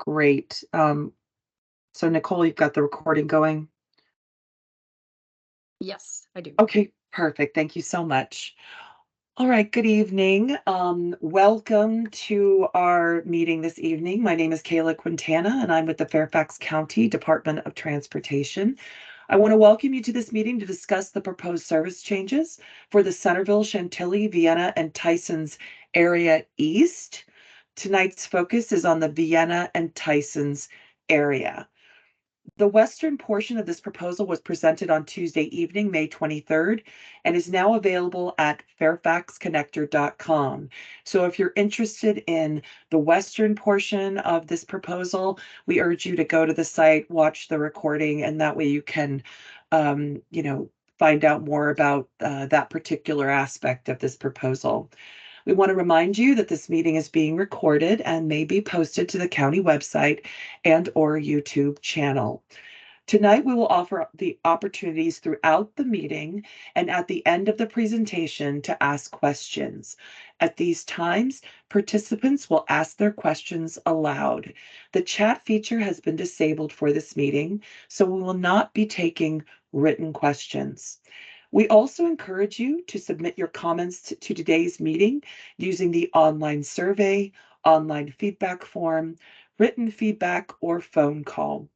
Great. So Nicole, you've got the recording going? Yes, I do. Okay, perfect. Thank you so much. All right, good evening. Welcome to our meeting this evening. My name is Kayla Quintana, and I'm with the Fairfax County Department of Transportation. I want to welcome you to this meeting to discuss the proposed service changes for the Centreville, Chantilly, Vienna, and Tysons area east. Tonight's focus is on the Vienna and Tysons area. The western portion of this proposal was presented on Tuesday evening, May 23rd, and is now available at fairfaxconnector.com. So if you're interested in the western portion of this proposal, we urge you to go to the site, watch the recording, and that way you can, find out more about that particular aspect of this proposal. We want to remind you that this meeting is being recorded and may be posted to the county website and/or YouTube channel. Tonight, we will offer the opportunities throughout the meeting and at the end of the presentation to ask questions. At these times, participants will ask their questions aloud. The chat feature has been disabled for this meeting, so we will not be taking written questions. We also encourage you to submit your comments to today's meeting using the online survey, online feedback form, written feedback, or phone call.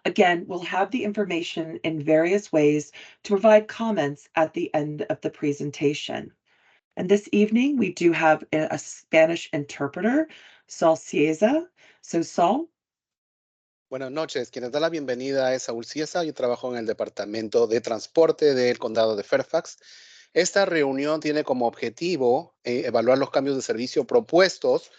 Again, we'll have the information in various ways to provide comments at the end of the presentation. And this evening, we do have a Spanish interpreter, Sol Cieza. So, Sol. Buenas noches. Quien nos da la bienvenida es Saúl Cieza. Yo trabajo en el Departamento de Transporte del Condado de Fairfax. Esta reunión tiene como objetivo evaluar los cambios de servicio propuestos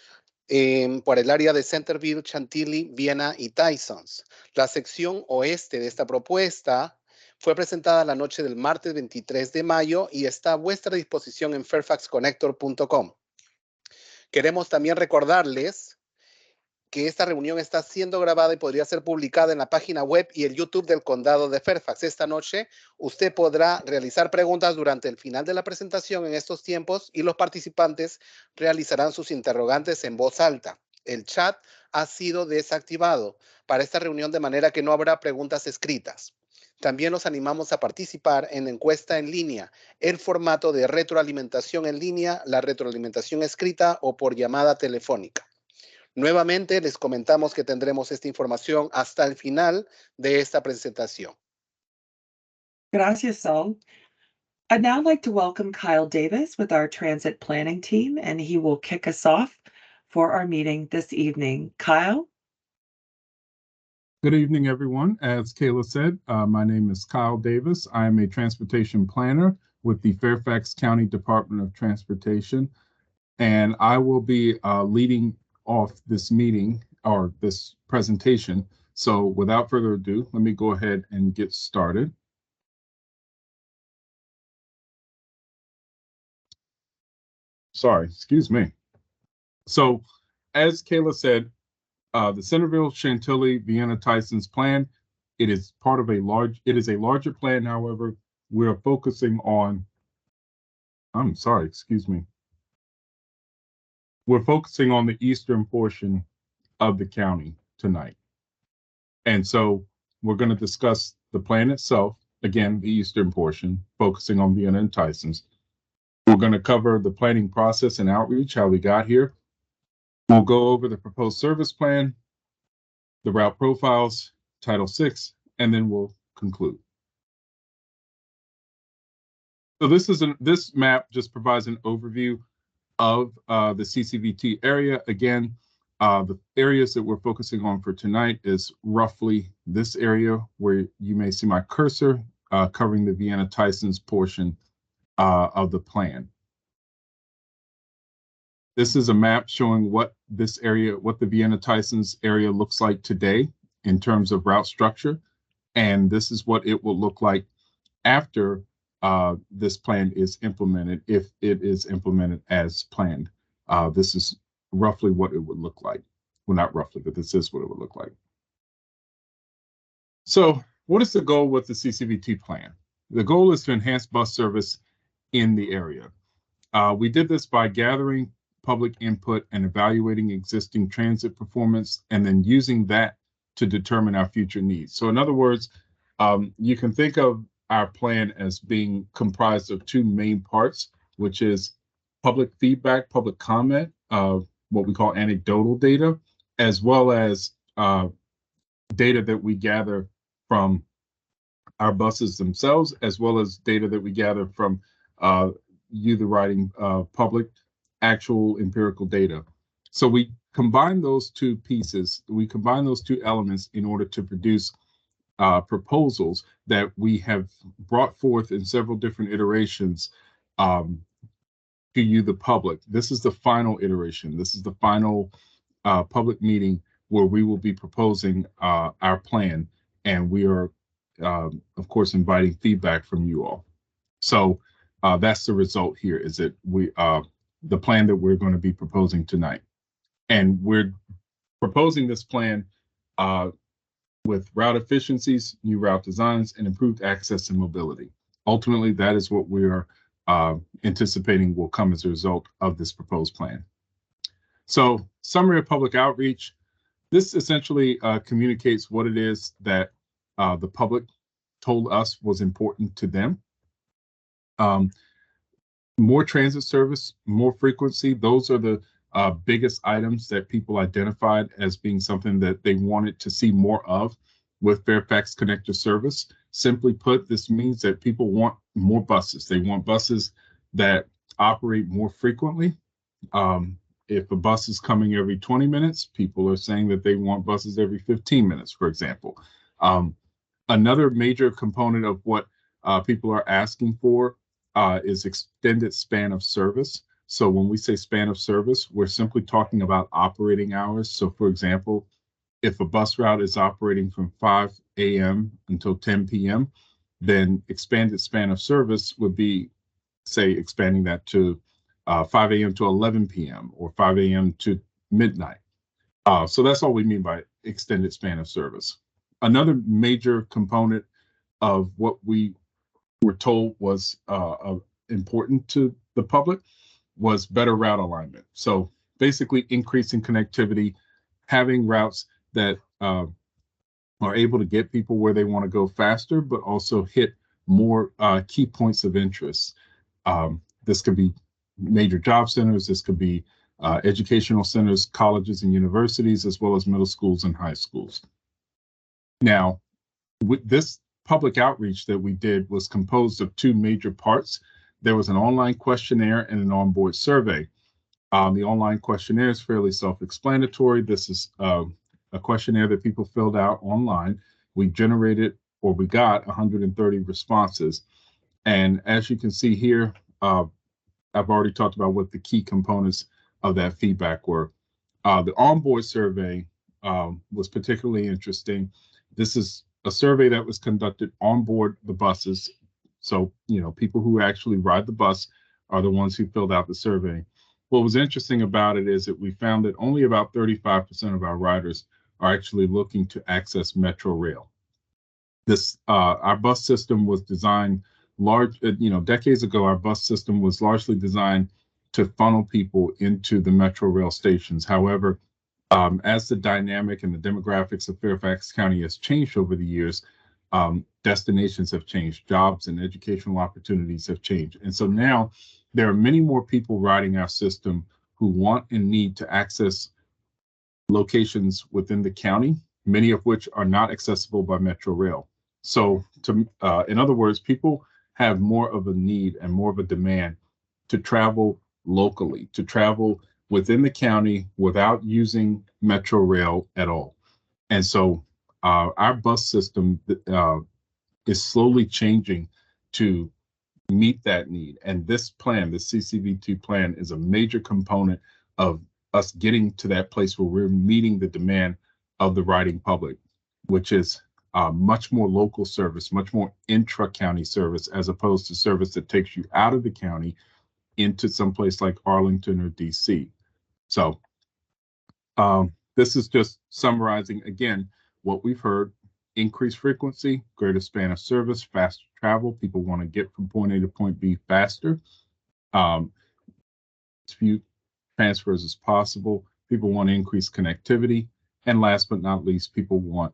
por el área de Centreville, Chantilly, Vienna y Tysons. La sección oeste de esta propuesta fue presentada la noche del martes 23 de mayo y está a vuestra disposición en fairfaxconnector.com. Queremos también recordarles que esta reunión está siendo grabada y podría ser publicada en la página web y el YouTube del Condado de Fairfax. Esta noche usted podrá realizar preguntas durante el final de la presentación en estos tiempos y los participantes realizarán sus interrogantes en voz alta. El chat ha sido desactivado para esta reunión de manera que no habrá preguntas escritas. También los animamos a participar en la encuesta en línea, el formato de retroalimentación en línea, la retroalimentación escrita o por llamada telefónica. Nuevamente les comentamos que tendremos esta información hasta el final de esta presentación. Gracias, Sol. I'd now like to welcome Kyle Davis with our transit planning team, and he will kick us off for our meeting this evening. Kyle? Good evening, everyone. As Kayla said, my name is Kyle Davis. I am a transportation planner with the Fairfax County Department of Transportation, and I will be leading off this meeting or this presentation. So without further ado, let me go ahead and get started. Sorry, excuse me. So as Kayla said, the Centreville, Chantilly, Vienna, Tysons plan, it is a larger plan. However, we're focusing on, we're focusing on the eastern portion of the county tonight. And so we're going to discuss the plan itself, again, the eastern portion, focusing on Vienna and Tysons. We're going to cover the planning process and outreach, how we got here. We'll go over the proposed service plan, the route profiles, Title VI, and then we'll conclude. So this map just provides an overview of the CCVT area. Again, the areas that we're focusing on for tonight is roughly this area where you may see my cursor covering the Vienna Tysons portion of the plan. This is a map showing what the Vienna Tysons area looks like today in terms of route structure. And this is what it will look like after this plan is implemented, if it is implemented as planned. This is roughly what it would look like. Well, not roughly, but this is what it would look like. So what is the goal with the CCVT plan? The goal is to enhance bus service in the area. We did this by gathering public input and evaluating existing transit performance, and then using that to determine our future needs. So in other words, you can think of our plan as being comprised of two main parts, which is public feedback, public comment, what we call anecdotal data, as well as data that we gather from our buses themselves, as well as data that we gather from you, the riding public, actual empirical data. So we combine those two pieces, we combine those two elements in order to produce proposals that we have brought forth in several different iterations to you, the public. This is the final iteration. This is the final public meeting where we will be proposing our plan, and we are, of course, inviting feedback from you all. So that's the result here, is that the plan that we're going to be proposing tonight. And we're proposing this plan with route efficiencies, new route designs, and improved access and mobility. Ultimately, that is what we are anticipating will come as a result of this proposed plan. So, summary of public outreach. This essentially communicates what it is that the public told us was important to them. More transit service, more frequency, those are the biggest items that people identified as being something that they wanted to see more of with Fairfax Connector service. Simply put, this means that people want more buses. They want buses that operate more frequently. If a bus is coming every 20 minutes, people are saying that they want buses every 15 minutes, for example. Another major component of what people are asking for is extended span of service. So when we say span of service, we're simply talking about operating hours. So for example, if a bus route is operating from 5 a.m. until 10 p.m., then expanded span of service would be, say, expanding that to 5 a.m. to 11 p.m. or 5 a.m. to midnight. So that's all we mean by extended span of service. Another major component of what we were told was important to the public was better route alignment. So basically increasing connectivity, having routes that are able to get people where they want to go faster, but also hit more key points of interest. This could be major job centers, this could be educational centers, colleges and universities, as well as middle schools and high schools. Now, with this public outreach that we did was composed of two major parts. There was an online questionnaire and an onboard survey. The online questionnaire is fairly self-explanatory. This is a questionnaire that people filled out online. We generated, or we got 130 responses. And as you can see here, I've already talked about what the key components of that feedback were. The onboard survey was particularly interesting. This is a survey that was conducted on board the buses. So, people who actually ride the bus are the ones who filled out the survey. What was interesting about it is that we found that only about 35% of our riders are actually looking to access Metro Rail. Our bus system was designed decades ago. Our bus system was largely designed to funnel people into the Metro Rail stations. However, as the dynamic and the demographics of Fairfax County has changed over the years, destinations have changed, jobs and educational opportunities have changed. And so now there are many more people riding our system who want and need to access locations within the county, many of which are not accessible by Metro Rail. So in other words, people have more of a need and more of a demand to travel locally, to travel within the county without using Metro Rail at all. And so our bus system is slowly changing to meet that need. And this plan, the CCVT plan, is a major component of us getting to that place where we're meeting the demand of the riding public, which is much more local service, much more intra-county service, as opposed to service that takes you out of the county into some place like Arlington or DC. So this is just summarizing, again, what we've heard: increased frequency, greater span of service, faster travel. People want to get from point A to point B faster. transfers as possible. People want to increase connectivity. And last but not least, people want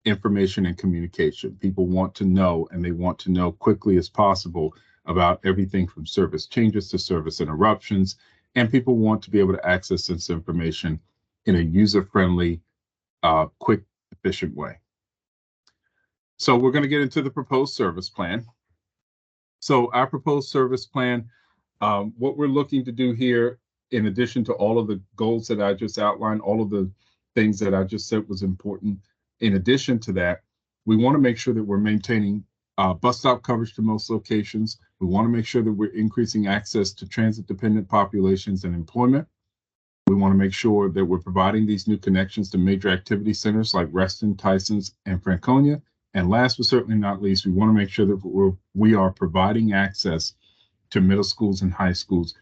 information and communication. People want to know, and they want to know quickly as possible about everything from service changes to service interruptions. And people want to be able to access this information in a user-friendly, quick, efficient way. So we're going to get into the proposed service plan. So our proposed service plan, what we're looking to do here, in addition to all of the goals that I just outlined, all of the things that I just said was important, in addition to that, we want to make sure that we're maintaining bus stop coverage to most locations. We want to make sure that we're increasing access to transit-dependent populations and employment. We want to make sure that we're providing these new connections to major activity centers like Reston, Tysons, and Franconia. And last but certainly not least, we want to make sure that we are providing access to middle schools and high schools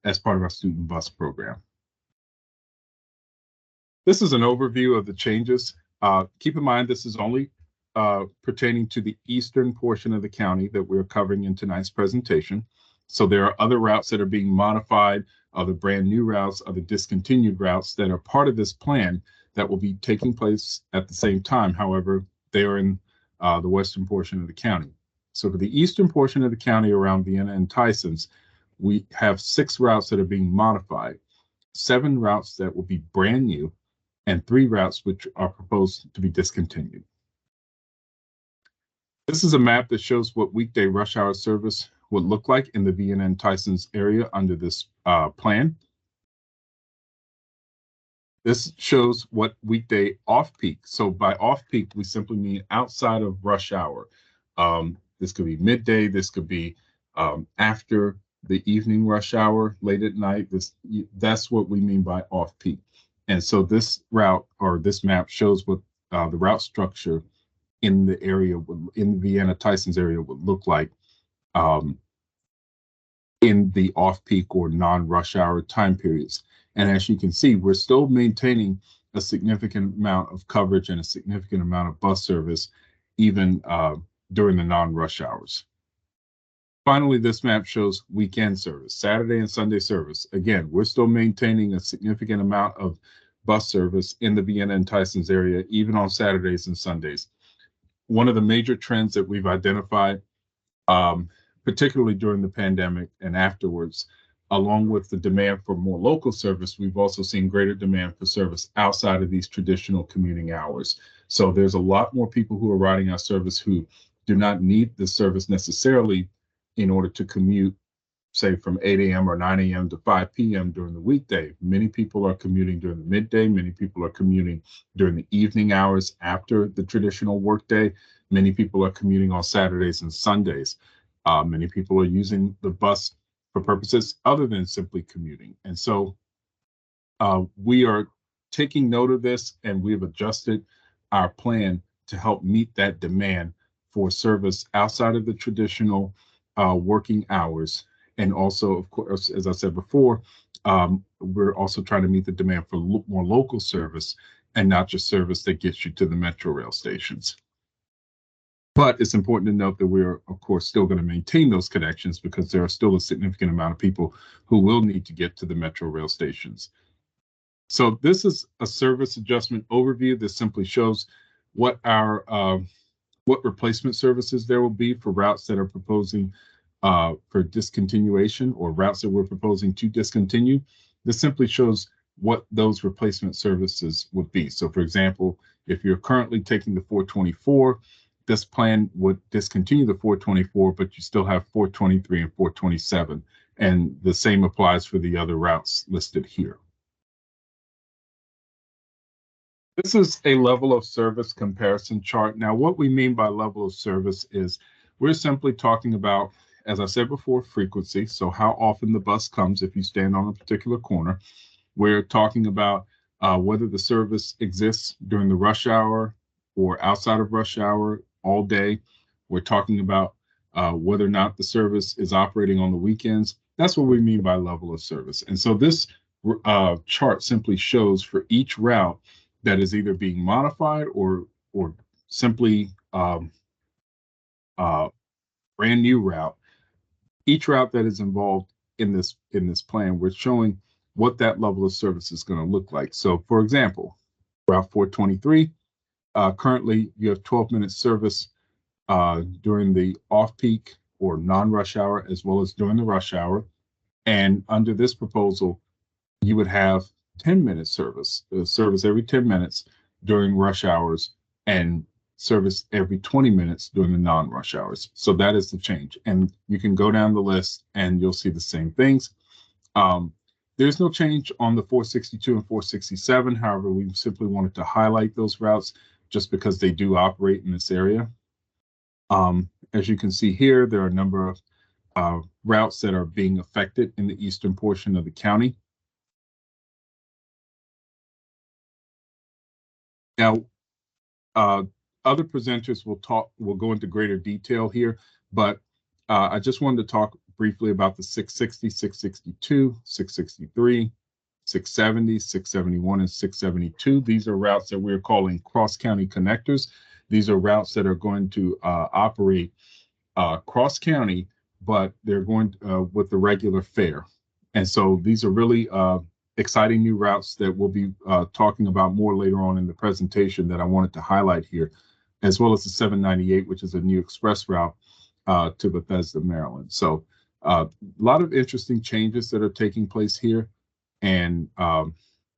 as part of our student bus program. This is an overview of the changes. Keep in mind, this is only pertaining to the eastern portion of the county that we're covering in tonight's presentation. So there are other routes that are being modified, other brand new routes, other discontinued routes that are part of this plan that will be taking place at the same time. However, they are in the western portion of the county. So for the eastern portion of the county around Vienna and Tysons, we have 6 routes that are being modified, 7 routes that will be brand new, and 3 routes which are proposed to be discontinued. This is a map that shows what weekday rush hour service would look like in the Vienna and Tysons area under this plan. This shows what weekday off-peak. So by off-peak, we simply mean outside of rush hour. This could be midday. This could be after the evening rush hour, late at night. That's what we mean by off-peak. And so this route or this map shows what the route structure in the area, in the Vienna Tysons area, would look like in the off-peak or non-rush hour time periods. And as you can see, we're still maintaining a significant amount of coverage and a significant amount of bus service, even during the non-rush hours. Finally, this map shows weekend service, Saturday and Sunday service. Again, we're still maintaining a significant amount of bus service in the Vienna and Tysons area, even on Saturdays and Sundays. One of the major trends that we've identified, particularly during the pandemic and afterwards, along with the demand for more local service, we've also seen greater demand for service outside of these traditional commuting hours. So there's a lot more people who are riding our service who do not need the service necessarily in order to commute, say, from 8 a.m. or 9 a.m. to 5 p.m. during the weekday. Many people are commuting during the midday. Many people are commuting during the evening hours after the traditional workday. Many people are commuting on Saturdays and Sundays. Many people are using the bus for purposes other than simply commuting. And so we are taking note of this, and we've adjusted our plan to help meet that demand for service outside of the traditional working hours. And also, of course, as I said before, we're also trying to meet the demand for more local service and not just service that gets you to the metro rail stations. But it's important to note that we're, of course, still going to maintain those connections because there are still a significant amount of people who will need to get to the metro rail stations. So this is a service adjustment overview that simply shows what our what replacement services there will be for routes that are proposing for discontinuation or routes that we're proposing to discontinue. This simply shows what those replacement services would be. So for example, if you're currently taking the 424, this plan would discontinue the 424, but you still have 423 and 427. And the same applies for the other routes listed here. This is a level of service comparison chart. Now, what we mean by level of service is we're simply talking about, as I said before, frequency. So how often the bus comes if you stand on a particular corner. We're talking about whether the service exists during the rush hour or outside of rush hour all day. We're talking about whether or not the service is operating on the weekends. That's what we mean by level of service. And so this chart simply shows for each route that is either being modified or simply brand new route, each route that is involved in this plan, we're showing what that level of service is going to look like. So, for example, Route 423, currently you have 12-minute service during the off-peak or non-rush hour, as well as during the rush hour. And under this proposal, you would have 10-minute service every 10 minutes during rush hours and service every 20 minutes during the non-rush hours. So that is the change. And you can go down the list and you'll see the same things. There's no change on the 462 and 467. However, we simply wanted to highlight those routes just because they do operate in this area. As you can see here, there are a number of routes that are being affected in the eastern portion of the county. Now, other presenters will go into greater detail here, but I just wanted to talk briefly about the 660, 662, 663, 670, 671, and 672. These are routes that we're calling cross-county connectors. These are routes that are going to operate cross-county, but they're going with the regular fare. And so these are really exciting new routes that we'll be talking about more later on in the presentation that I wanted to highlight here, as well as the 798, which is a new express route to Bethesda, Maryland. So a lot of interesting changes that are taking place here. And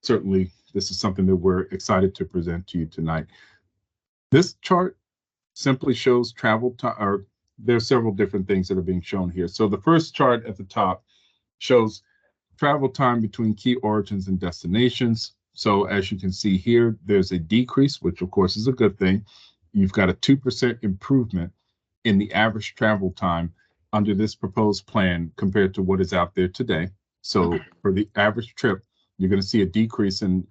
certainly this is something that we're excited to present to you tonight. This chart simply shows travel time, or there are several different things that are being shown here. So the first chart at the top shows travel time between key origins and destinations. So as you can see here, there's a decrease, which of course is a good thing. You've got a 2% improvement in the average travel time under this proposed plan compared to what is out there today. So for the average trip, you're going to see a decrease in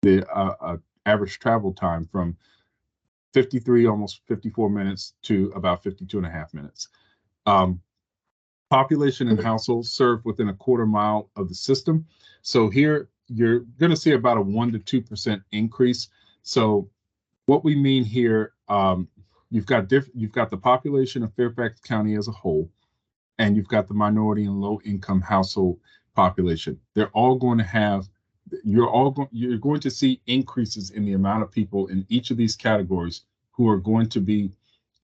the average travel time from 53, almost 54 minutes to about 52 and a half minutes. Population and households served within a quarter mile of the system. So here you're going to see about a 1% to 2% increase. So what we mean here, you've got the population of Fairfax County as a whole, and you've got the minority and low income household population. They're all going to have, you're going to see increases in the amount of people in each of these categories who are going to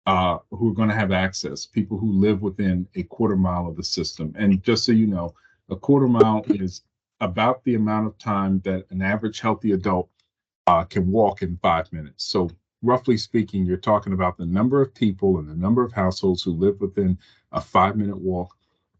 have access, people who live within a quarter mile of the system. And just so you know, a quarter mile is about the amount of time that an average healthy adult can walk in 5 minutes. So roughly speaking, you're talking about the number of people and the number of households who live within a 5-minute walk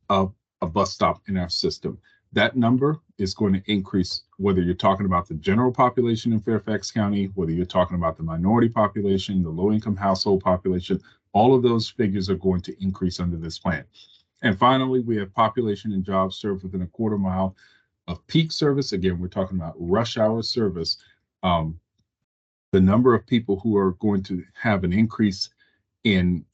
of a bus stop in our system. That number is going to increase whether you're talking about the general population in Fairfax County, whether you're talking about the minority population, the low-income household population. All of those figures are going to increase under this plan. And finally, we have population and jobs served within a quarter mile of peak service. Again, we're talking about rush hour service. The number of people who are going to have an increase in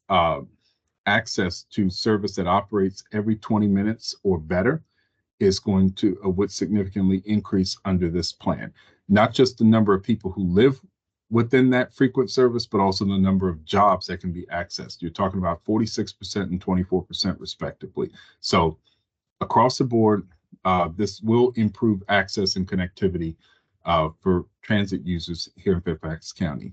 access to service that operates every 20 minutes or better is going to would significantly increase under this plan. Not just the number of people who live within that frequent service, but also the number of jobs that can be accessed. You're talking about 46% and 24% respectively. So across the board, this will improve access and connectivity for transit users here in Fairfax County.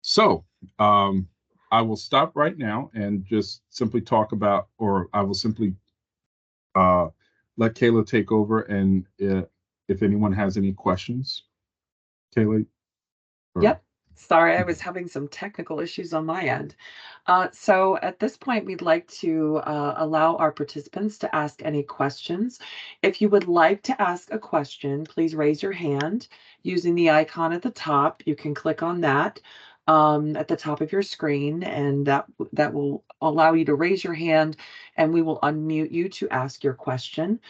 So I will stop right now and just simply talk about, or I will simply let Kayla take over, and if anyone has any questions. Kayla? Yep. Sorry, I was having some technical issues on my end. So at this point, we'd like to allow our participants to ask any questions. If you would like to ask a question, please raise your hand using the icon at the top. You can click on that at the top of your screen, and that will allow you to raise your hand, and we will unmute you to ask your question.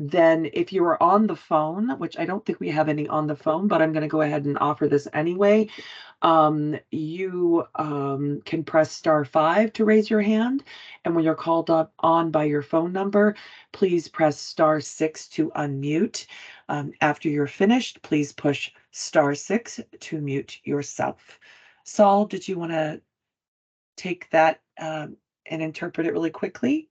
Then if you are on the phone, which I don't think we have any on the phone, but I'm going to go ahead and offer this anyway. You can press *5 to raise your hand. And when you're called up on by your phone number, please press *6 to unmute. After you're finished, please push *6 to mute yourself. Saul, did you want to take that and interpret it really quickly?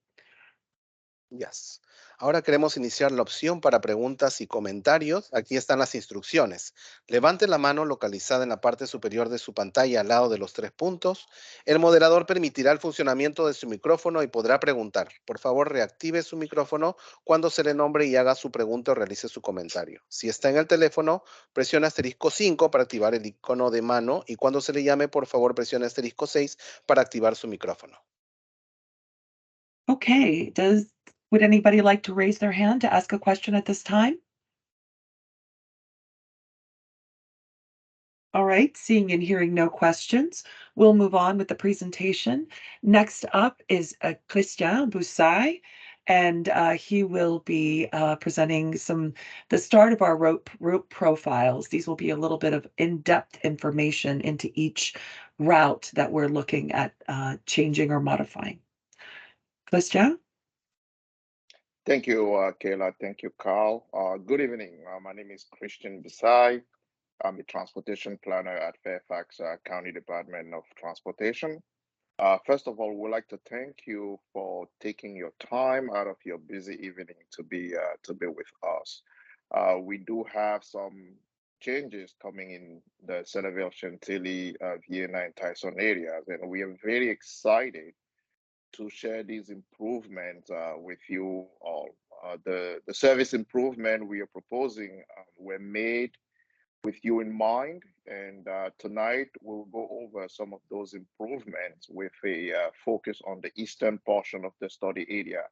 Yes. Ahora queremos iniciar la opción para preguntas y comentarios. Aquí están las instrucciones. Levante la mano localizada en la parte superior de su pantalla al lado de los tres puntos. El moderador permitirá el funcionamiento de su micrófono y podrá preguntar. Por favor, reactive su micrófono cuando se le nombre y haga su pregunta o realice su comentario. Si está en el teléfono, presione asterisco 5 para activar el icono de mano y cuando se le llame, por favor, presione asterisco 6 para activar su micrófono. Okay, would anybody like to raise their hand to ask a question at this time? All right, seeing and hearing no questions, we'll move on with the presentation. Next up is Christian Boussai, and he will be presenting the start of our route profiles. These will be a little bit of in-depth information into each route that we're looking at changing or modifying. Christian? Thank you, Kayla. Thank you, Carl. Good evening. My name is Christian Bisai. I'm a transportation planner at Fairfax County Department of Transportation. First of all, we'd like to thank you for taking your time out of your busy evening to be with us. We do have some changes coming in the Centreville, Chantilly, Vienna, and Tysons areas, and we are very excited to share these improvements with you all. The service improvement we are proposing were made with you in mind, and tonight we'll go over some of those improvements with a focus on the eastern portion of the study area,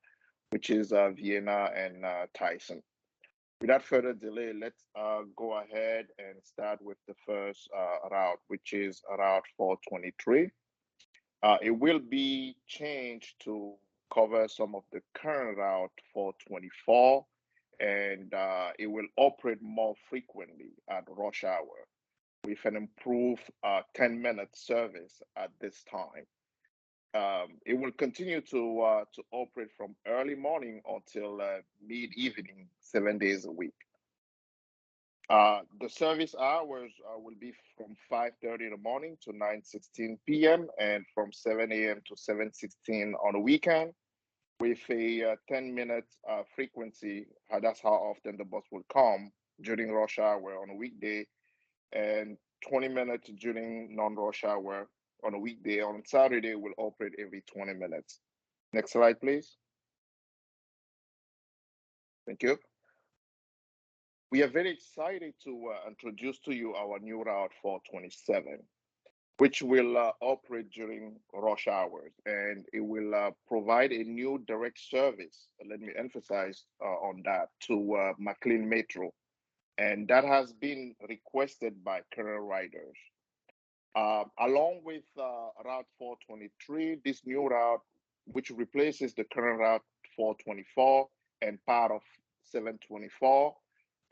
which is Vienna and Tysons. Without further delay, let's go ahead and start with the first route, which is Route 423. It will be changed to cover some of the current Route 424, and it will operate more frequently at rush hour with an improved 10-minute service at this time. It will continue to operate from early morning until mid-evening, 7 days a week. The service hours will be from 5:30 in the morning to 9:16 p.m. and from 7 a.m. to 7:16 on a weekend with a 10-minute frequency. That's how often the bus will come during rush hour on a weekday and 20 minutes during non-rush hour on a weekday. On Saturday, we'll operate every 20 minutes. Next slide, please. Thank you. We are very excited to introduce to you our new Route 427, which will operate during rush hours, and it will provide a new direct service, let me emphasize on that, to McLean Metro, and that has been requested by current riders. Along with Route 423, this new route, which replaces the current Route 424 and part of 724,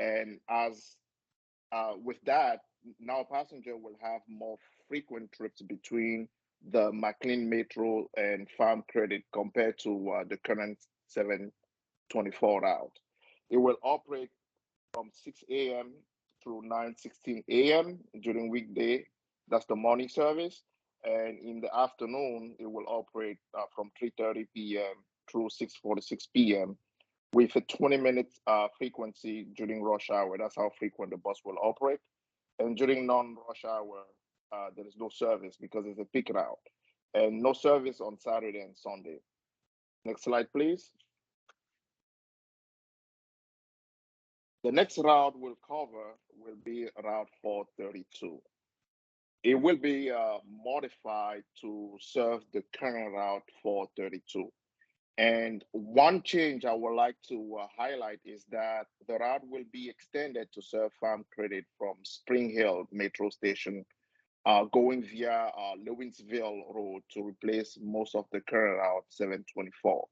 and as with that, now passenger will have more frequent trips between the McLean Metro and Farm Credit compared to the current 724 route. It will operate from 6 a.m. through 9:16 a.m. during weekday. That's the morning service. And in the afternoon, it will operate from 3:30 p.m. through 6:46 p.m. with a 20-minute frequency during rush hour. That's how frequent the bus will operate. And during non-rush hour, there is no service because it's a peak route, and no service on Saturday and Sunday. Next slide, please. The next route we'll cover will be Route 432. It will be modified to serve the current Route 432. And one change I would like to highlight is that the route will be extended to serve Farm Credit from Spring Hill Metro Station, going via Lewinsville Road to replace most of the current Route 724.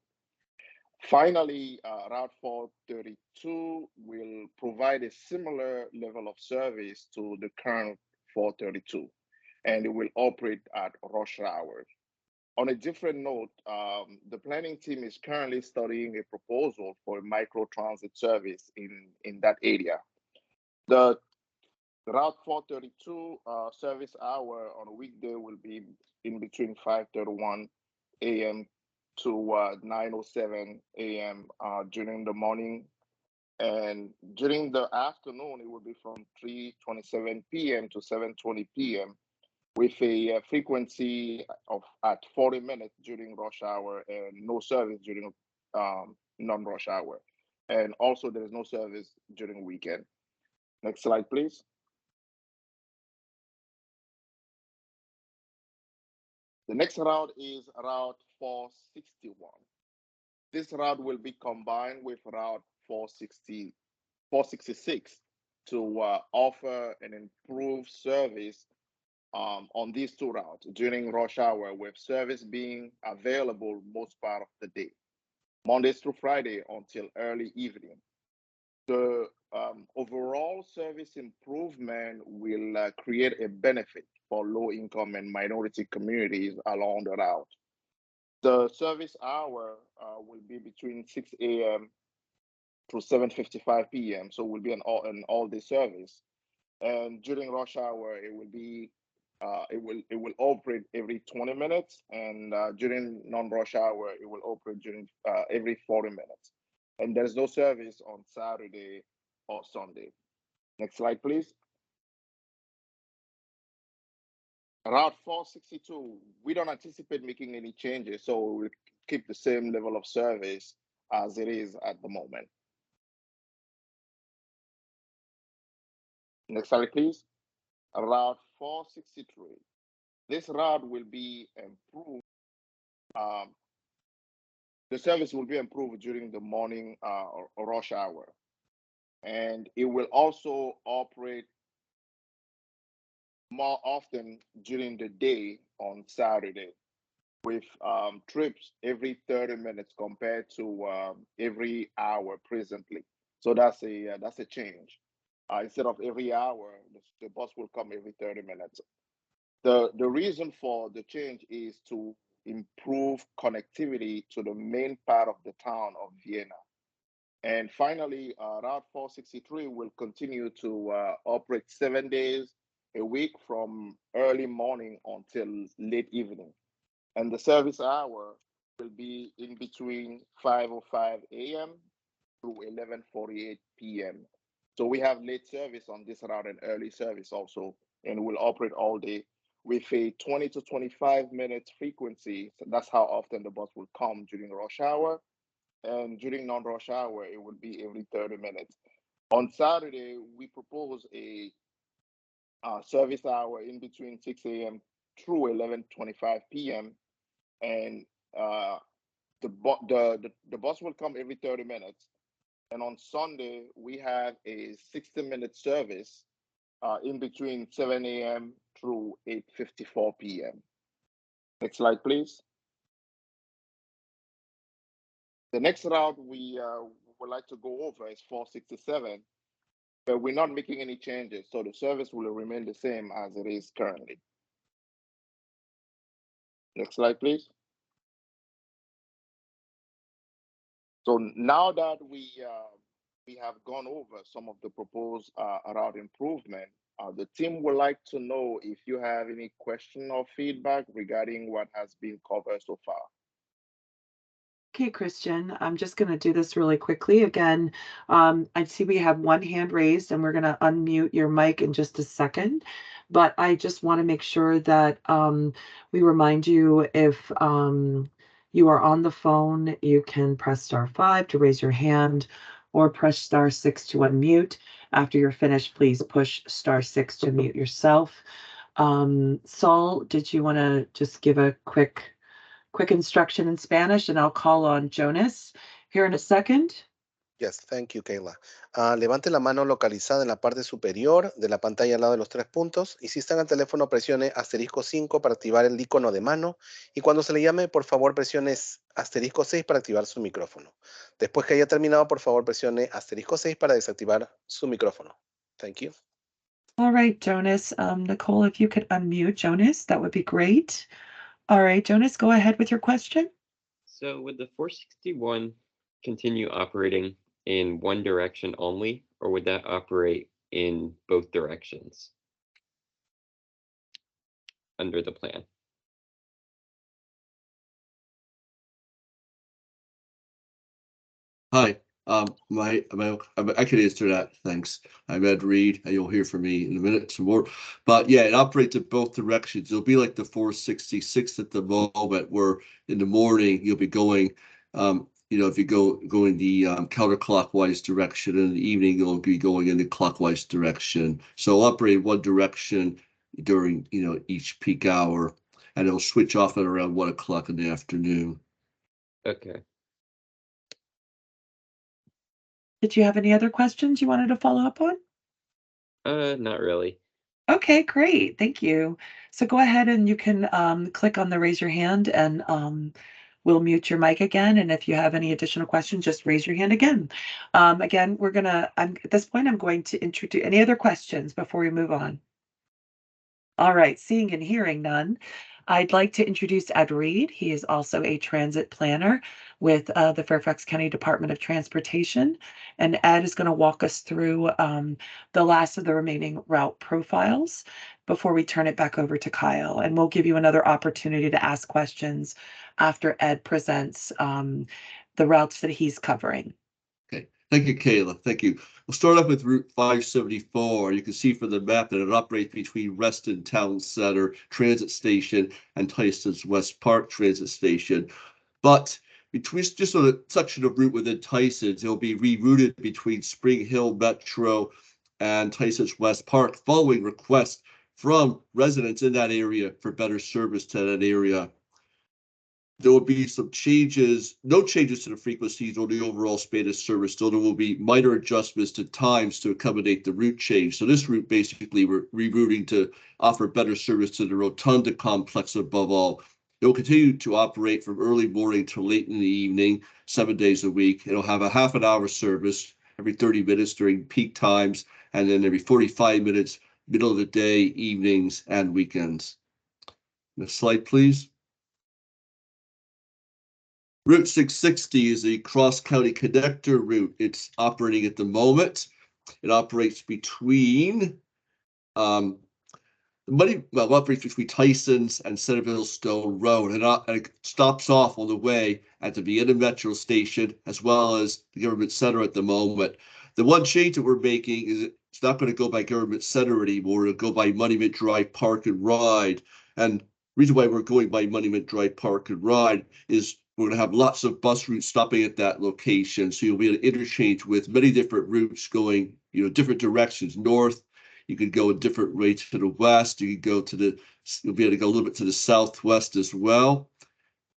Finally, Route 432 will provide a similar level of service to the current 432, and it will operate at rush hours. On a different note, the planning team is currently studying a proposal for a micro-transit service in that area. The Route 432 service hour on a weekday will be in between 5:31 a.m. to 9:07 a.m. During the morning. And during the afternoon, it will be from 3:27 p.m. to 7:20 p.m. with a frequency of at 40 minutes during rush hour and no service during non-rush hour. And also there is no service during weekend. Next slide, please. The next route is Route 461. This route will be combined with Route 466 to offer an improved service on these two routes during rush hour, with service being available most part of the day, Mondays through Friday until early evening. The overall service improvement will create a benefit for low-income and minority communities along the route. The service hour will be between 6 a.m. to 7:55 p.m. So it will be an all-day service. And during rush hour, it will be it will operate every 20 minutes, and during non-rush hour, it will operate during every 40 minutes. And there's no service on Saturday or Sunday. Next slide, please. Route 462, we don't anticipate making any changes, so we'll keep the same level of service as it is at the moment. Next slide, please. Route 463. This route will be improved. The service will be improved during the morning rush hour, and it will also operate more often during the day on Saturday, with trips every 30 minutes compared to every hour presently. So that's a change. Instead of every hour, the bus will come every 30 minutes. The reason for the change is to improve connectivity to the main part of the town of Vienna. And finally, Route 463 will continue to operate 7 days a week from early morning until late evening. And the service hour will be in between 5:05 a.m. to 11:48 p.m. So we have late service on this route and early service also, and will operate all day with a 20 to 25 minutes frequency. So that's how often the bus will come during rush hour. And during non-rush hour, it will be every 30 minutes. On Saturday, we propose a service hour in between 6 a.m. through 11:25 p.m. And the bus will come every 30 minutes. And on Sunday, we have a 60-minute service in between 7 a.m. through 8:54 p.m. Next slide, please. The next route we would like to go over is 467, but we're not making any changes, so the service will remain the same as it is currently. Next slide, please. So now that we have gone over some of the proposed route improvement, the team would like to know if you have any question or feedback regarding what has been covered so far. Okay, Christian, I'm just going to do this really quickly. Again, I see we have one hand raised, and we're going to unmute your mic in just a second. But I just want to make sure that we remind you, if you are on the phone, you can press *5 to raise your hand, or press *6 to unmute. After you're finished, please push *6 to mute yourself. Saul, did you want to just give a quick instruction in Spanish, and I'll call on Jonas here in a second? Yes, thank you, Kayla. Levante la mano localizada en la parte superior de la pantalla al lado de los 3 puntos, y si está en el teléfono, presione *5 para activar el icono de mano, y cuando se le llame, por favor, presione *6 para activar su micrófono. Después que haya terminado, por favor, presione *6 para desactivar su micrófono. Thank you. All right, Jonas. Nicole, if you could unmute Jonas, that would be great. All right, Jonas, go ahead with your question. So would the 461 continue operating in one direction only, or would that operate in both directions under the plan? Hi, I can answer that. Thanks. I'm Ed Reed, and you'll hear from me in a minute some more. But yeah, it operates in both directions. It'll be like the 466 at the moment, where in the morning you'll be going, if you going the counterclockwise direction, and in the evening you'll be going in the clockwise direction. So it'll operate in one direction during each peak hour, and it'll switch off at around 1 o'clock in the afternoon. Okay. Did you have any other questions you wanted to follow up on? Not really. Okay, great. Thank you. So go ahead and you can click on the raise your hand, and we'll mute your mic again. And if you have any additional questions, just raise your hand again. Again, at this point, I'm going to introduce any other questions before we move on. All right, seeing and hearing none, I'd like to introduce Ed Reed. He is also a transit planner with the Fairfax County Department of Transportation. And Ed is going to walk us through the last of the remaining route profiles before we turn it back over to Kyle. And we'll give you another opportunity to ask questions after Ed presents the routes that he's covering. Okay, thank you, Kayla. Thank you. We'll start off with Route 574. You can see from the map that it operates between Reston Town Center Transit Station and Tysons West Park Transit Station. But between just on a section of route within Tysons, it'll be rerouted between Spring Hill Metro and Tysons West Park following requests from residents in that area for better service to that area. There will be some changes, no changes to the frequencies or the overall span of service, though there will be minor adjustments to times to accommodate the route change. So this route, basically, we're rerouting to offer better service to the Rotunda complex above all. It will continue to operate from early morning to late in the evening, 7 days a week. It'll have a half an hour service every 30 minutes during peak times, and then every 45 minutes, middle of the day, evenings, and weekends. Next slide, please. Route 660 is a cross-county connector route. It's operating at the moment. It operates between operates between Tysons and Centreville Stone Road, and it stops off on the way at the Vienna Metro Station as well as the Government Center at the moment. The one change that we're making is it's not going to go by Government Center anymore. It'll go by Monument Drive Park and Ride. And the reason why we're going by Monument Drive Park and Ride is we're going to have lots of bus routes stopping at that location. So you'll be able to interchange with many different routes going, different directions. North, you could go a different way to the west. You'll be able to go a little bit to the southwest as well.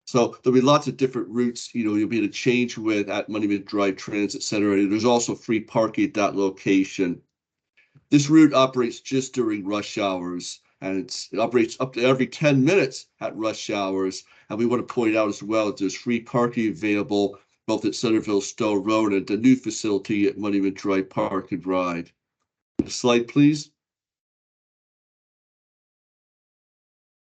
So there'll be lots of different routes, you'll be able to change with at Monument Drive Transit Center. And there's also free parking at that location. This route operates just during rush hours, and it operates up to every 10 minutes at rush hours. And we want to point out as well that there's free parking available both at Centreville Stone Road and at the new facility at Monument Drive Park and Ride. Next slide, please.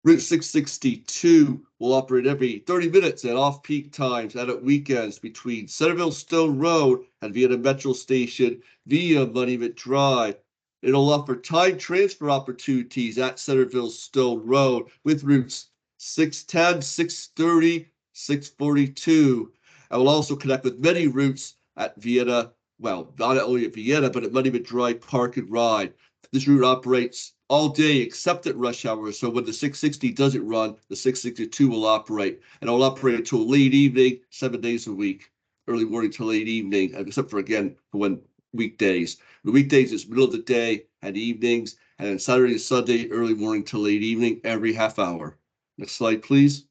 Route 662 will operate every 30 minutes at off-peak times and at weekends between Centreville Stone Road and Vienna Metro Station via Monument Drive. It'll offer time transfer opportunities at Centreville Stone Road with routes 610, 630, 642. And will also connect with many routes at Vienna, well, not only at Vienna, but at Monument Drive Park and Ride. This route operates all day except at rush hours. So when the 660 doesn't run, the 662 will operate. And it will operate until late evening, 7 days a week, early morning to late evening, except for, again, when weekdays. The weekdays is middle of the day and evenings, and then Saturday and Sunday, early morning to late evening, every half hour. Next slide, please.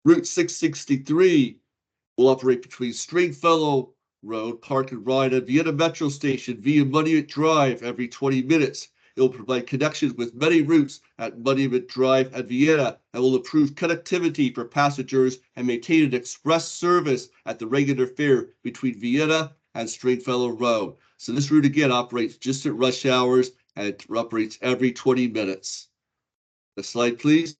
Route 663 will operate between Stringfellow Road, Park and Ride, and Vienna Metro Station via Monument Drive every 20 minutes. It will provide connections with many routes at Monument Drive and Vienna, and will improve connectivity for passengers and maintain an express service at the regular fare between Vienna and Stringfellow Road. So this route again operates just at rush hours, and it operates every 20 minutes. Next slide, please.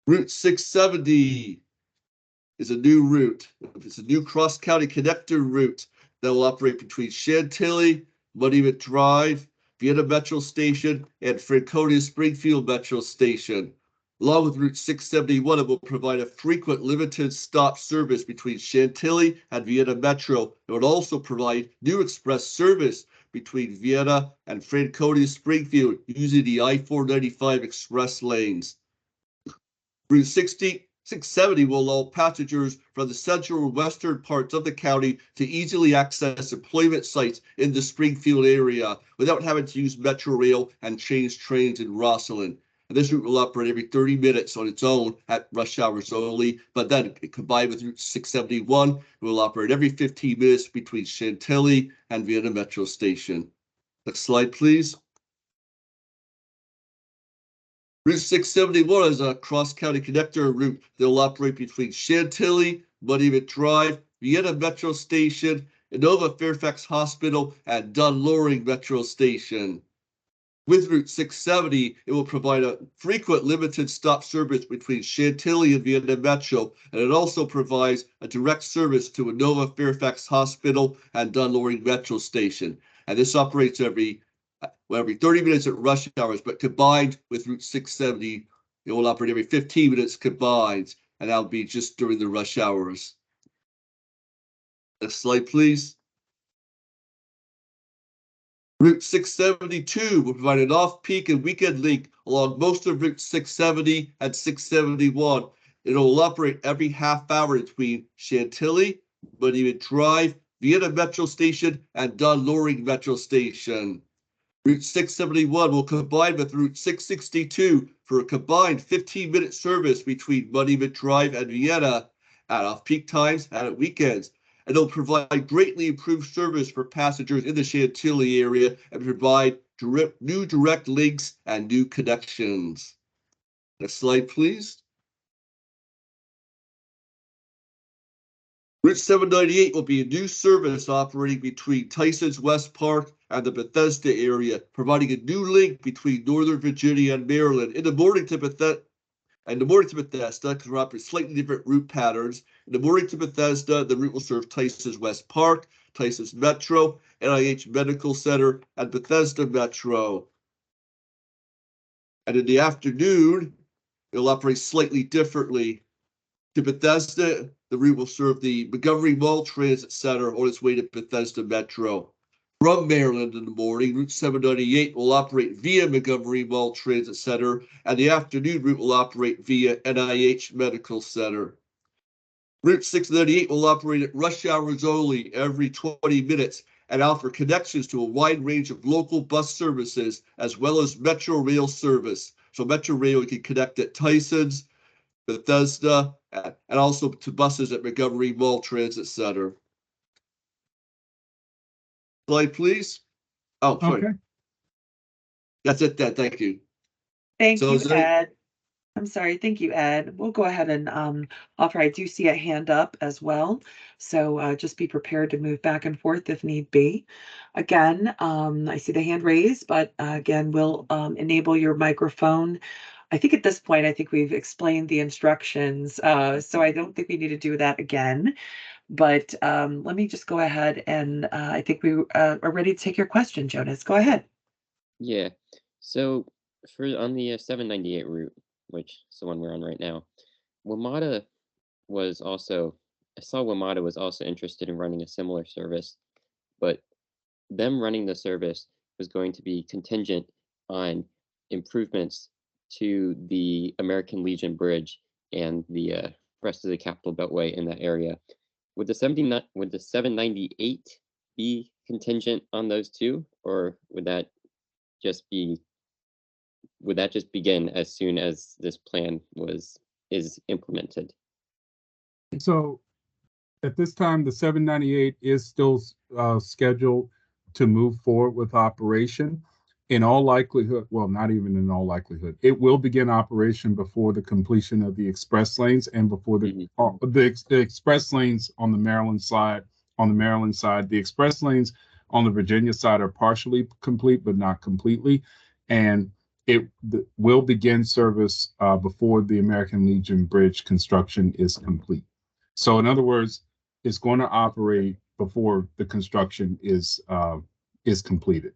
Route 670 is a new route. It's a new cross-county connector route that will operate between Chantilly, Monument Drive, Vienna Metro Station, and Franconia Springfield Metro Station. Along with Route 671, it will provide a frequent limited stop service between Chantilly and Vienna Metro. It would also provide new express service between Vienna and Franconia Springfield using the I-495 express lanes. Route 670 will allow passengers from the central and western parts of the county to easily access employment sites in the Springfield area without having to use Metro Rail and change trains in Rosslyn. And this route will operate every 30 minutes on its own at rush hours only, but then combined with Route 671, it will operate every 15 minutes between Chantilly and Vienna Metro Station. Next slide, please. Route 671 is a cross-county connector route that will operate between Chantilly, Monument Drive, Vienna Metro Station, Innova Fairfax Hospital, and Dunloring Metro Station. With Route 670, it will provide a frequent limited stop service between Chantilly and Vienna Metro, and it also provides a direct service to Innova Fairfax Hospital and Dunloring Metro Station. And this operates every 30 minutes at rush hours, but combined with Route 670, it will operate every 15 minutes combined, and that'll be just during the rush hours. Next slide, please. Route 672 will provide an off-peak and weekend link along most of Route 670 and 671. It will operate every half hour between Chantilly, Monument Drive, Vienna Metro Station, and Dunloring Metro Station. Route 671 will combine with Route 662 for a combined 15-minute service between Monument Drive and Vienna at off-peak times and at weekends. And it'll provide greatly improved service for passengers in the Chantilly area and provide new direct links and new connections. Next slide, please. Route 798 will be a new service operating between Tysons West Park and the Bethesda area, providing a new link between Northern Virginia and Maryland. In the morning to Bethesda, because we're operating slightly different route patterns. In the morning to Bethesda, the route will serve Tysons West Park, Tysons Metro, NIH Medical Center, and Bethesda Metro. And in the afternoon, it'll operate slightly differently. To Bethesda, the route will serve the Montgomery Mall Transit Center on its way to Bethesda Metro. From Maryland in the morning, Route 798 will operate via Montgomery Mall Transit Center, and the afternoon route will operate via NIH Medical Center. Route 698 will operate at rush hours only every 20 minutes and offer connections to a wide range of local bus services as well as Metro Rail service. So Metro Rail can connect at Tysons, Bethesda, and also to buses at Montgomery Mall Transit Center. Slide, please. Oh, sorry. Okay. That's it then. Thank you. Thank you, Ed. I'm sorry. Thank you, Ed. We'll go ahead and offer. I do see a hand up as well. So just be prepared to move back and forth if need be. Again, I see the hand raised, but again, we'll enable your microphone. I think at this point, I think we've explained the instructions. So I don't think we need to do that again. But let me just go ahead and I think we are ready to take your question, Jonas. Go ahead. Yeah. So on the 798 route, which is the one we're on right now, WMATA was also, I saw WMATA was also interested in running a similar service, but them running the service was going to be contingent on improvements to the American Legion Bridge and the rest of the Capital Beltway in that area. Would the 798 be contingent on those two, or would that just begin as soon as this plan is implemented? So at this time, the 798 is still scheduled to move forward with operation. In all likelihood, well, not even in all likelihood, it will begin operation before the completion of the express lanes and before the express lanes on the Maryland side. The express lanes on the Virginia side are partially complete, but not completely. And it will begin service before the American Legion Bridge construction is complete. So in other words, it's going to operate before the construction is completed.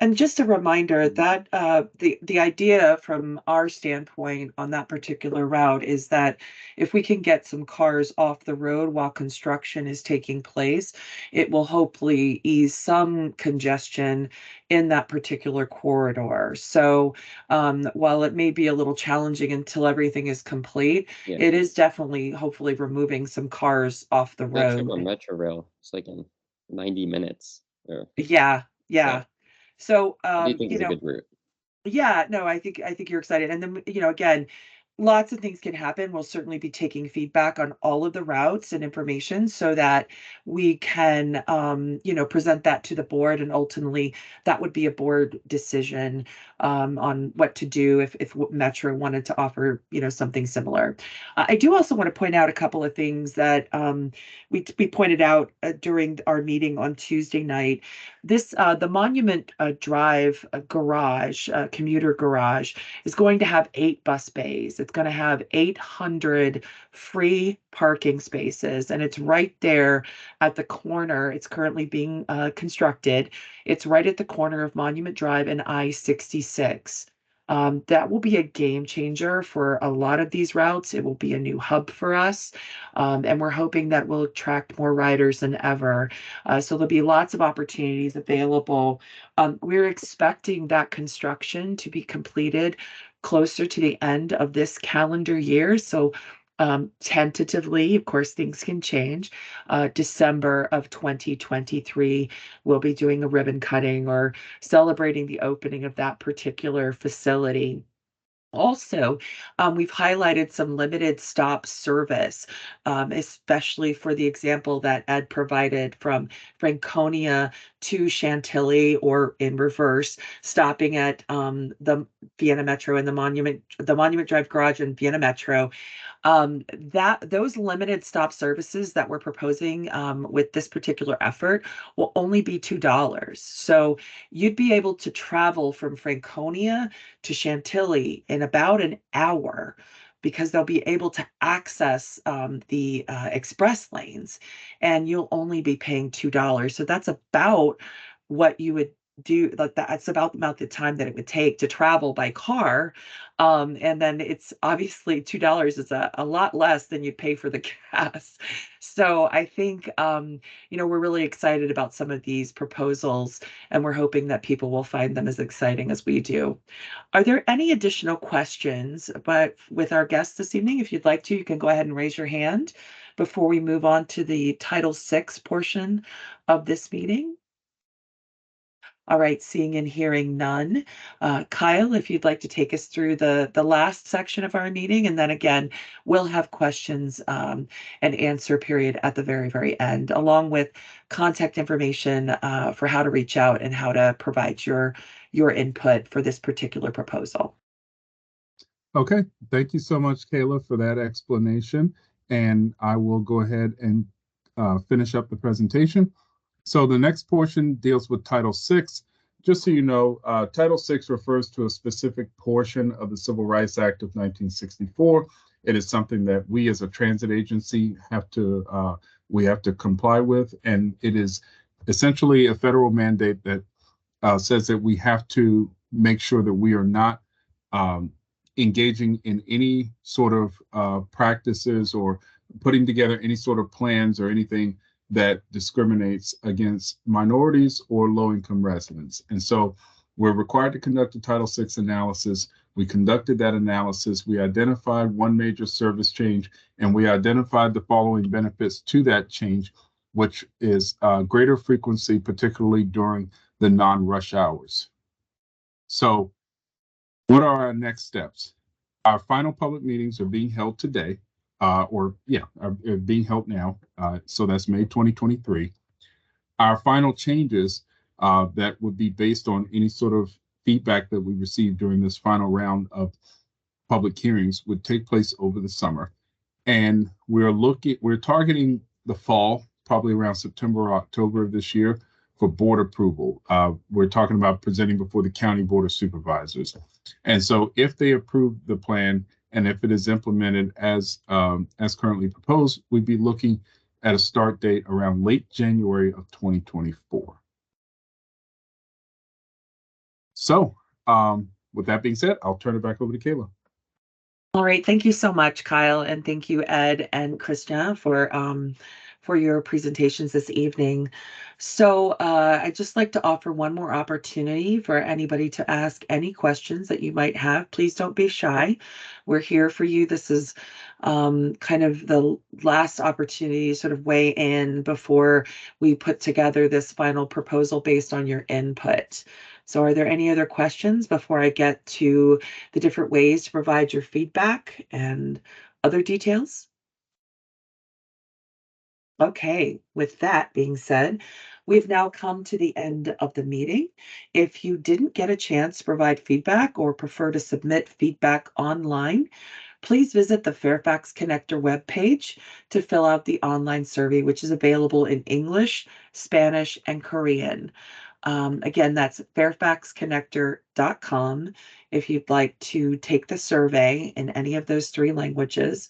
And just a reminder that the idea from our standpoint on that particular route is that if we can get some cars off the road while construction is taking place, it will hopefully ease some congestion in that particular corridor. So while it may be a little challenging until everything is complete, Yeah. it is definitely hopefully removing some cars off the That's like on road. Metro Rail. It's like in 90 minutes. Or, Yeah. yeah. So I do think it's a good route. yeah, no, I think you're excited. And then, again, lots of things can happen. We'll certainly be taking feedback on all of the routes and information so that we can, present that to the board, and ultimately that would be a board decision on what to do if Metro wanted to offer, something similar. I do also want to point out a couple of things that we pointed out during our meeting on Tuesday night. The Monument Drive garage, commuter garage, is going to have 8 bus bays. It's going to have 800 free parking spaces, and it's right there at the corner. It's currently being constructed. It's right at the corner of Monument Drive and I-66. That will be a game changer for a lot of these routes. It will be a new hub for us, and we're hoping that will attract more riders than ever. So there'll be lots of opportunities available. We're expecting that construction to be completed closer to the end of this calendar year. So tentatively, of course, things can change. December of 2023, we'll be doing a ribbon cutting or celebrating the opening of that particular facility. Also, we've highlighted some limited stop service, especially for the example that Ed provided from Franconia to Chantilly, or in reverse, stopping at the Vienna Metro and the Monument Drive Garage and Vienna Metro. That those limited stop services that we're proposing with this particular effort will only be $2. So you'd be able to travel from Franconia to Chantilly in about an hour, because they'll be able to access the express lanes, and you'll only be paying $2. So that's about what you would do. Like, that's about the amount of time that it would take to travel by car. And then it's obviously $2 is a lot less than you'd pay for the gas. So I think we're really excited about some of these proposals, and we're hoping that people will find them as exciting as we do. Are there any additional questions but with our guests this evening? If you'd like to, you can go ahead and raise your hand before we move on to the Title VI portion of this meeting. All right, seeing and hearing none. Kyle, if you'd like to take us through the last section of our meeting, and then again, we'll have questions and answer period at the very, very end, along with contact information for how to reach out and how to provide your input for this particular proposal. Okay, thank you so much, Kayla, for that explanation. And I will go ahead and finish up the presentation. So the next portion deals with Title VI. Just so you know, Title VI refers to a specific portion of the Civil Rights Act of 1964. It is something that we as a transit agency have to comply with, and it is essentially a federal mandate that says that we have to make sure that we are not engaging in any sort of practices or putting together any sort of plans or anything that discriminates against minorities or low-income residents. And so we're required to conduct a Title VI analysis. We conducted that analysis. We identified one major service change, and we identified the following benefits to that change, which is greater frequency, particularly during the non-rush hours. So what are our next steps? Our final public meetings are being held today. Are being held now. So that's May 2023. Our final changes that would be based on any sort of feedback that we received during this final round of public hearings would take place over the summer. And we're targeting the fall, probably around September or October of this year, for board approval. We're talking about presenting before the County Board of Supervisors. And so if they approve the plan, and if it is implemented as currently proposed, we'd be looking at a start date around late January of 2024. So with that being said, I'll turn it back over to Kayla. All right, thank you so much, Kyle, and thank you, Ed and Christian, for your presentations this evening. So I'd just like to offer one more opportunity for anybody to ask any questions that you might have. Please don't be shy. We're here for you. This is kind of the last opportunity to sort of weigh in before we put together this final proposal based on your input. So are there any other questions before I get to the different ways to provide your feedback and other details? Okay, with that being said, we've now come to the end of the meeting. If you didn't get a chance to provide feedback or prefer to submit feedback online, please visit the Fairfax Connector webpage to fill out the online survey, which is available in English, Spanish, and Korean. Again, that's fairfaxconnector.com if you'd like to take the survey in any of those three languages.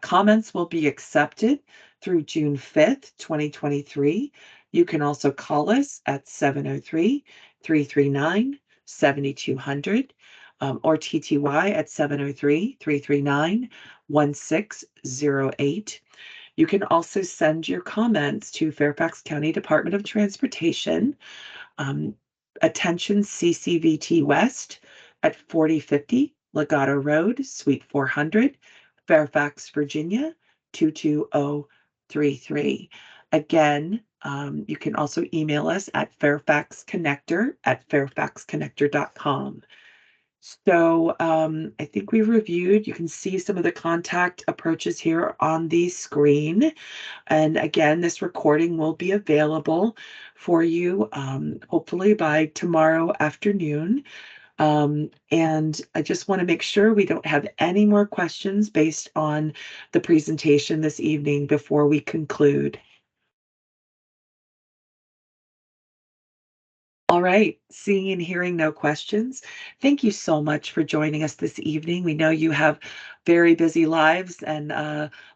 Comments will be accepted through June 5th, 2023. You can also call us at 703-339-7200 or TTY at 703-339-1608. You can also send your comments to Fairfax County Department of Transportation, attention CCVT West at 4050 Legato Road, Suite 400, Fairfax, Virginia, 22033. Again, you can also email us at fairfaxconnector@fairfaxconnector.com. So I think we reviewed, you can see some of the contact approaches here on the screen. And again, this recording will be available for you hopefully by tomorrow afternoon. And I just want to make sure we don't have any more questions based on the presentation this evening before we conclude. All right, seeing and hearing no questions. Thank you so much for joining us this evening. We know you have very busy lives and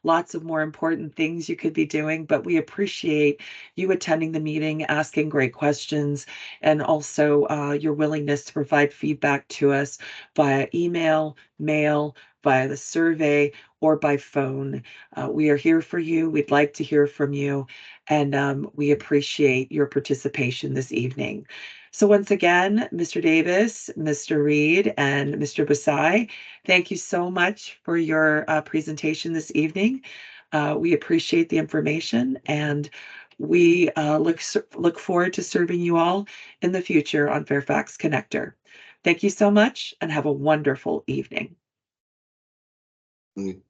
lots of more important things you could be doing, but we appreciate you attending the meeting, asking great questions, and also your willingness to provide feedback to us via email, mail, via the survey, or by phone. We are here for you. We'd like to hear from you, and we appreciate your participation this evening. So once again, Mr. Davis, Mr. Reed, and Mr. Basai, thank you so much for your presentation this evening. We appreciate the information, and we look forward to serving you all in the future on Fairfax Connector. Thank you so much, and have a wonderful evening. Mm.